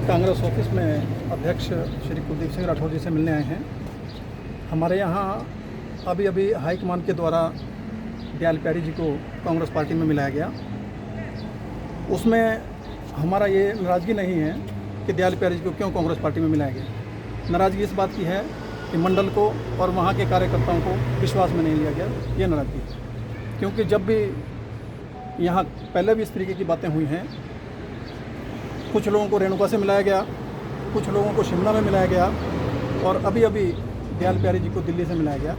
Congress office में अध्यक्ष श्री कुलदीप सिंह राठौर जी से मिलने आए हैं। हमारे यहाँ अभी अभी हाईकमान के द्वारा दयाल प्यारी जी को कांग्रेस पार्टी में मिलाया गया। उसमें हमारा ये नाराज़गी नहीं है कि दयाल प्यारी जी को क्यों कांग्रेस पार्टी में मिलाया गया। नाराज़गी इस बात की है कि मंडल को और वहाँ के कार्यकर्ताओं को विश्वास में नहीं लिया गया, ये नाराज़गी है। क्योंकि जब भी यहाँ पहले भी इस तरीके की बातें हुई हैं, कुछ लोगों को रेणुका से मिलाया गया, कुछ लोगों को शिमला में मिलाया गया और अभी अभी दयाल प्यारी जी को दिल्ली से मिलाया गया।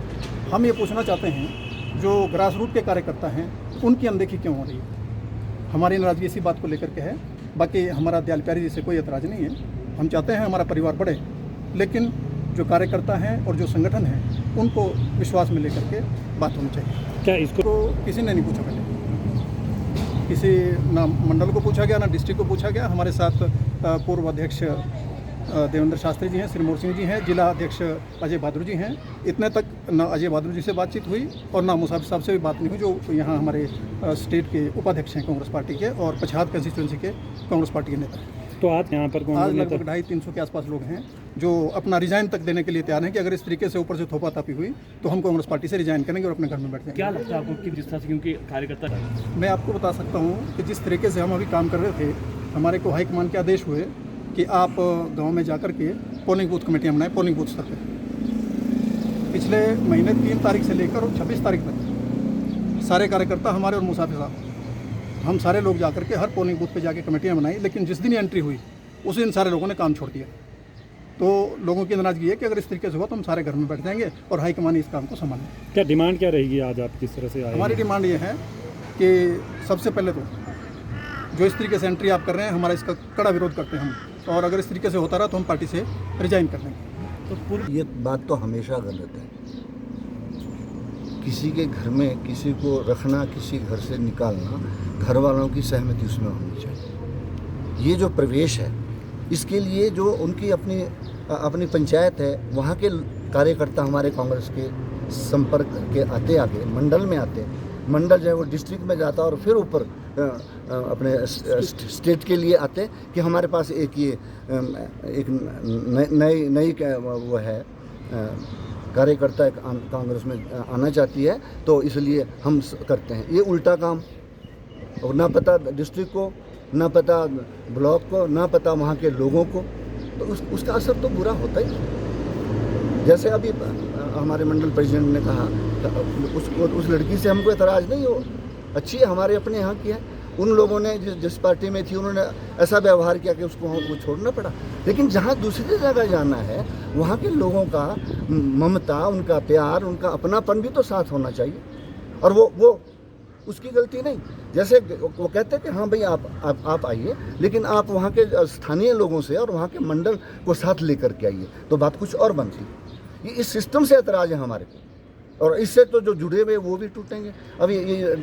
हम ये पूछना चाहते हैं, जो ग्रास रूट के कार्यकर्ता हैं उनकी अनदेखी क्यों हो रही है। हमारी नाराज़गी इसी बात को लेकर के है। बाकी हमारा दयाल प्यारी जी से कोई एतराज़ नहीं है। हम चाहते हैं हमारा परिवार बढ़े, लेकिन जो कार्यकर्ता हैं और जो संगठन हैं उनको विश्वास में लेकर के बात होनी चाहिए। क्या इसको किसी ने नहीं पूछा, पहले किसी ना मंडल को पूछा गया ना डिस्ट्रिक्ट को पूछा गया। हमारे साथ पूर्व अध्यक्ष देवेंद्र शास्त्री जी हैं, श्री मोर सिंह जी हैं, जिला अध्यक्ष अजय बहादुर जी हैं। इतने तक ना अजय बहादुर जी से बातचीत हुई और ना मुसाफिर साहब से भी बात नहीं हुई, जो यहाँ हमारे स्टेट के उपाध्यक्ष हैं कांग्रेस पार्टी के और पछाद कंस्टिट्यूंसी के कांग्रेस पार्टी के नेता हैं। तो आज यहाँ पर आज लगभग 250-300 के आसपास लोग हैं जो अपना रिजाइन तक देने के लिए तैयार हैं कि अगर इस तरीके से ऊपर से थोपा तापी हुई तो हम कांग्रेस पार्टी से रिजाइन करेंगे और अपने घर में बैठ जाएंगे। क्या लगता है आपको कि जिस तरह से, क्योंकि कार्यकर्ता मैं आपको बता सकता हूँ कि जिस तरीके से हम अभी काम कर रहे थे, हमारे को हाईकमान के आदेश हुए कि आप गाँव में जाकर के पोलिंग बूथ कमेटियाँ बनाएं, पोलिंग बूथ स्तर पर। पिछले महीने 3 तारीख से लेकर 26 तारीख तक सारे कार्यकर्ता हमारे और मुसाफिर साहब, हम सारे लोग जाकर के हर पोलिंग बूथ पे जाके कमेटियाँ बनाई। लेकिन जिस दिन एंट्री हुई उस दिन सारे लोगों ने काम छोड़ दिया। तो लोगों की नाराज़गी है कि अगर इस तरीके से हुआ तो हम सारे घर में बैठ जाएंगे और हाईकमान इस काम को संभालें। क्या डिमांड क्या रहेगी आज आप किस तरह से आए? हमारी डिमांड ये है कि सबसे पहले तो जो इस तरीके से एंट्री आप कर रहे हैं, हमारा इसका कड़ा विरोध करते हैं हम, और अगर इस तरीके से होता रहा तो हम पार्टी से रिजाइन कर देंगे। तो पूरी ये बात तो हमेशा गलत है। किसी के घर में किसी को रखना, किसी घर से निकालना, घर वालों की सहमति उसमें होनी चाहिए। ये जो प्रवेश है, इसके लिए जो उनकी अपनी पंचायत है, वहाँ के कार्यकर्ता हमारे कांग्रेस के संपर्क के आते, आगे मंडल में आते, मंडल जो है वो डिस्ट्रिक्ट में जाता और फिर ऊपर अपने स्टेट के लिए आते कि हमारे पास एक नई वो है कार्यकर्ता कांग्रेस में आना चाहती है, तो इसलिए हम करते हैं ये उल्टा काम। और ना पता डिस्ट्रिक्ट को, ना पता ब्लॉक को, ना पता वहाँ के लोगों को, तो उसका असर तो बुरा होता ही। जैसे अभी हमारे मंडल प्रेसिडेंट ने कहा, उस लड़की से हमको एतराज़ नहीं हो, अच्छी है, हमारे अपने यहाँ की है। उन लोगों ने जिस पार्टी में थी उन्होंने ऐसा व्यवहार किया कि उसको वो छोड़ना पड़ा। लेकिन जहाँ दूसरी जगह जाना है, वहाँ के लोगों का ममता, उनका प्यार, उनका अपनापन भी तो साथ होना चाहिए। और वो उसकी गलती नहीं। जैसे वो कहते हैं कि हाँ भाई आप आइए, लेकिन आप वहाँ के स्थानीय लोगों से और वहाँ के मंडल को साथ लेकर के आइए, तो बात कुछ और बनती। ये इस सिस्टम से एतराज़ है हमारे को, और इससे तो जो जुड़े हुए वो भी टूटेंगे। अभी ये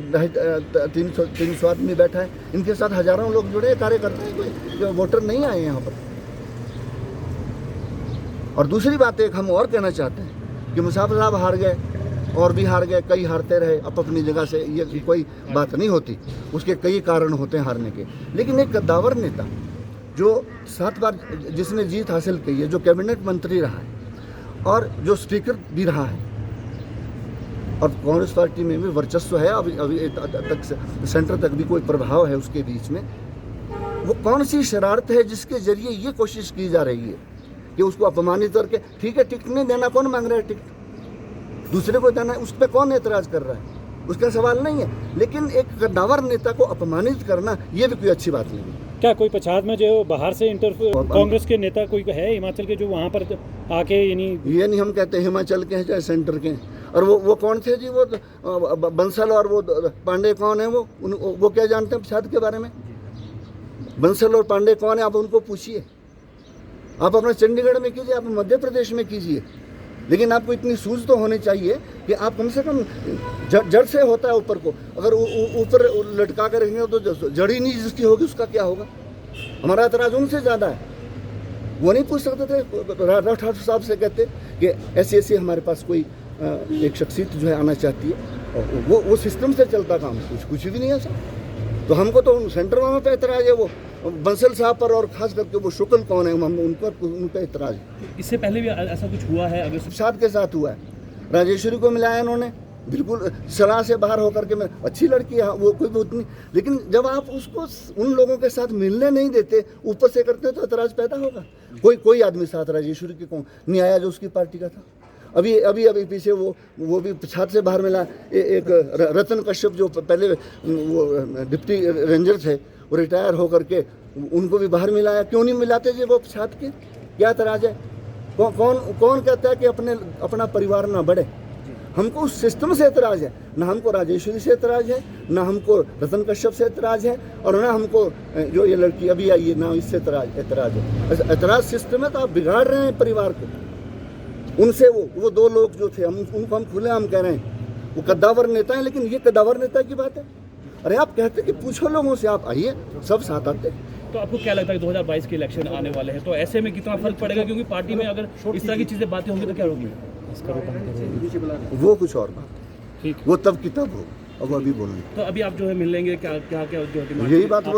300 आदमी बैठा है, इनके साथ हज़ारों लोग जुड़े हैं, कार्यकर्ता हैं, कोई वोटर नहीं आए यहाँ पर। और दूसरी बात एक हम और कहना चाहते हैं कि मुसाफिर साहब हार गए और भी हार गए, कई हारते रहे अपनी जगह से, ये कोई बात नहीं होती, उसके कई कारण होते हैं हारने के। लेकिन एक कद्दावर नेता जो 7 बार जिसने जीत हासिल की है, जो कैबिनेट मंत्री रहा है और जो स्पीकर भी रहा है, और कांग्रेस पार्टी में भी वर्चस्व है, अभी तक सेंटर तक भी कोई प्रभाव है उसके बीच में, वो कौन सी शरारत है जिसके जरिए ये कोशिश की जा रही है कि उसको अपमानित करके, ठीक है टिकट नहीं देना, कौन मांग रहा है टिकट, दूसरे को देना है, उस पर कौन एतराज़ कर रहा है, उसका सवाल नहीं है। लेकिन एक कद्दावर नेता को अपमानित करना ये भी कोई अच्छी बात नहीं है। क्या कोई पछाद में जो बाहर से कांग्रेस के नेता कोई है हिमाचल के जो वहाँ पर आके, यानी ये नहीं हम कहते हिमाचल के हैं चाहे सेंटर के हैं। और वो कौन थे जी, वो बंसल और वो पांडे कौन है, वो क्या जानते हैं पछाद के बारे में? बंसल और पांडे कौन है, आप उनको पूछिए। आप अपना चंडीगढ़ में कीजिए, आप मध्य प्रदेश में कीजिए, लेकिन आपको इतनी सूझ तो होनी चाहिए कि आप कम से कम जड़ से होता है ऊपर को, अगर ऊपर लटका कर रखेंगे तो जड़ ही नहीं जिसकी होगी उसका क्या होगा। हमारा एतराज़ उनसे ज़्यादा है। वो नहीं पूछ सकते थे, राठौर साहब से कहते कि ऐसे हमारे पास कोई एक शख्सियत जो है आना चाहती है, और वो सिस्टम से चलता काम, कुछ भी नहीं ऐसा। तो हमको तो सेंटर में पे एतराज़ है, वो बंसल साहब पर और खास करके वो शुक्ल कौन है, हम उन पर इतराज़ है। इससे पहले भी ऐसा कुछ हुआ है? अगर साथ के साथ हुआ है, राजेश्वरी को मिलाया इन्होंने, बिल्कुल सलाह से बाहर होकर के, मैं अच्छी लड़की है वो, कोई बहुत नहीं, लेकिन जब आप उसको उन लोगों के साथ मिलने नहीं देते, ऊपर से करते तो एतराज़ पैदा होगा। कोई आदमी साथ राजेश्वरी के कौन नहीं आया जो उसकी पार्टी का था। अभी पीछे वो भी छात्र से बाहर मिला, एक रतन कश्यप जो पहले वो डिप्टी रेंजर थे, वो रिटायर होकर के उनको भी बाहर मिलाया। क्यों नहीं मिलाते जी वो छात्र के? क्या एतराज़ है? कौन कहता है कि अपना परिवार ना बढ़े? हमको उस सिस्टम से एतराज़ है, ना हमको राजेश्वरी से एतराज़ है, ना हमको रतन कश्यप से एतराज़ है, और ना हमको जो ये लड़की अभी आई है ना इससे एतराज़ है। एतराज़ सिस्टम है, तो आप बिगाड़ रहे हैं परिवार को। उनसे वो दो लोग जो थे, उनको हम खुलेआम कह रहे हैं वो कद्दावर नेता हैं, लेकिन ये कद्दावर नेता की बात है। अरे आप कहते कि पूछो लोगों से, आप आइए, सब साथ आते। तो आपको क्या लगता है कि 2022 के इलेक्शन आने वाले हैं, तो ऐसे में कितना फर्क पड़ेगा? क्योंकि पार्टी में अगर इस तरह की चीज़ें बातें होंगी तो क्या होगी? वो कुछ और बात, ठीक, वो तब की तब हो, अब अभी बोलूँ तो अभी आप जो है मिल लेंगे, क्या जो डिमांड यही बात बोले।